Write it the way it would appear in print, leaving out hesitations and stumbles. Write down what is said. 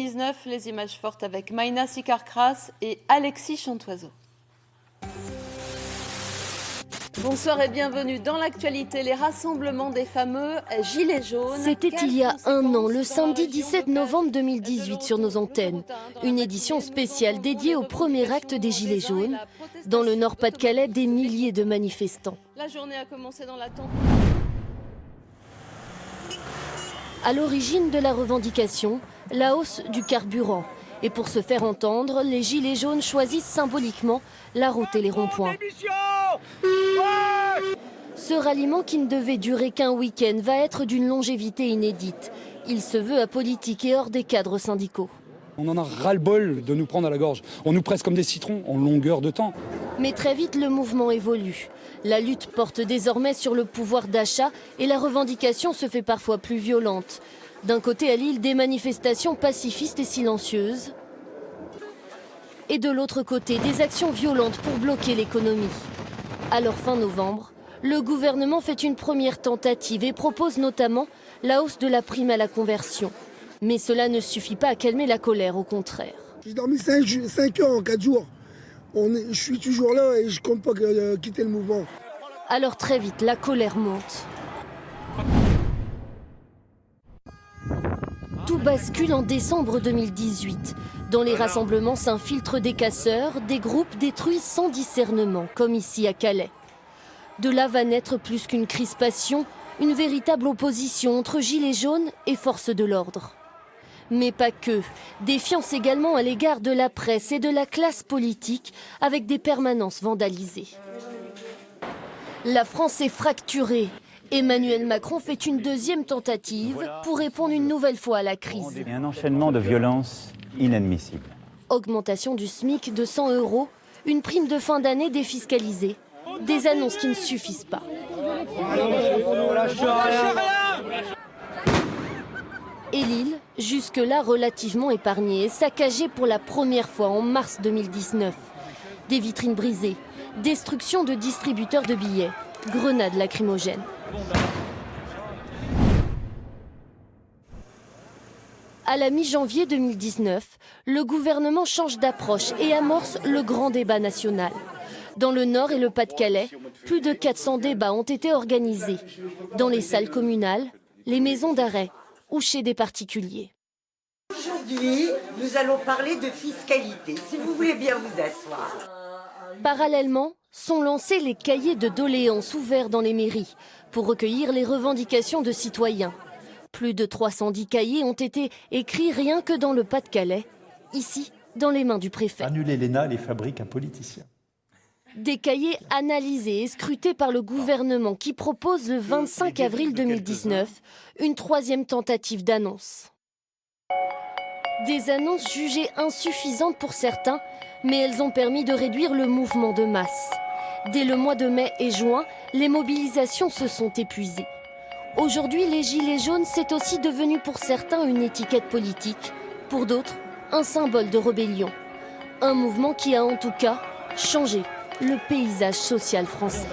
2019, les images fortes avec Maïna Sikarkras et Alexis Chantoiseau. Bonsoir et bienvenue dans l'actualité, les rassemblements des fameux Gilets jaunes. C'était il y a un an, le samedi 17 novembre 2018 sur nos antennes. Une édition spéciale dédiée au premier acte des Gilets jaunes. Dans le Nord-Pas-de-Calais, des milliers de manifestants. La journée a commencé dans l'attente. À l'origine de la revendication, la hausse du carburant. Et pour se faire entendre, les Gilets jaunes choisissent symboliquement la route et les ronds-points. Ce ralliement qui ne devait durer qu'un week-end va être d'une longévité inédite. Il se veut apolitique et hors des cadres syndicaux. On en a ras-le-bol de nous prendre à la gorge. On nous presse comme des citrons en longueur de temps. Mais très vite, le mouvement évolue. La lutte porte désormais sur le pouvoir d'achat et la revendication se fait parfois plus violente. D'un côté à Lille, des manifestations pacifistes et silencieuses. Et de l'autre côté, des actions violentes pour bloquer l'économie. Alors fin novembre, le gouvernement fait une première tentative et propose notamment la hausse de la prime à la conversion. Mais cela ne suffit pas à calmer la colère, au contraire. J'ai dormi 5 heures en 4 jours. Je suis toujours là et je compte pas quitter le mouvement. Alors très vite, la colère monte. Tout bascule en décembre 2018. Dans les rassemblements s'infiltrent des casseurs, des groupes détruits sans discernement, comme ici à Calais. De là va naître plus qu'une crispation, une véritable opposition entre gilets jaunes et forces de l'ordre. Mais pas que. Défiance également à l'égard de la presse et de la classe politique, avec des permanences vandalisées. La France est fracturée. Emmanuel Macron fait une deuxième tentative pour répondre une nouvelle fois à la crise. Et un enchaînement de violences inadmissibles. Augmentation du SMIC de 100 €, une prime de fin d'année défiscalisée. Des annonces qui ne suffisent pas. Et Lille, jusque-là relativement épargnée, est saccagée pour la première fois en mars 2019. Des vitrines brisées, destruction de distributeurs de billets, grenades lacrymogènes. À la mi-janvier 2019, le gouvernement change d'approche et amorce le grand débat national. Dans le Nord et le Pas-de-Calais, plus de 400 débats ont été organisés. Dans les salles communales, les maisons d'arrêt ou chez des particuliers. Aujourd'hui, nous allons parler de fiscalité. Si vous voulez bien vous asseoir. Parallèlement, sont lancés les cahiers de doléances ouverts dans les mairies pour recueillir les revendications de citoyens. Plus de 310 cahiers ont été écrits rien que dans le Pas-de-Calais, ici, dans les mains du préfet. Annuler l'ENA les fabrique un politicien. Des cahiers analysés et scrutés par le gouvernement qui propose le 25 avril 2019 une troisième tentative d'annonce. Des annonces jugées insuffisantes pour certains, mais elles ont permis de réduire le mouvement de masse. Dès le mois de mai et juin, les mobilisations se sont épuisées. Aujourd'hui, les Gilets jaunes, c'est aussi devenu pour certains une étiquette politique, pour d'autres, un symbole de rébellion. Un mouvement qui a en tout cas changé le paysage social français.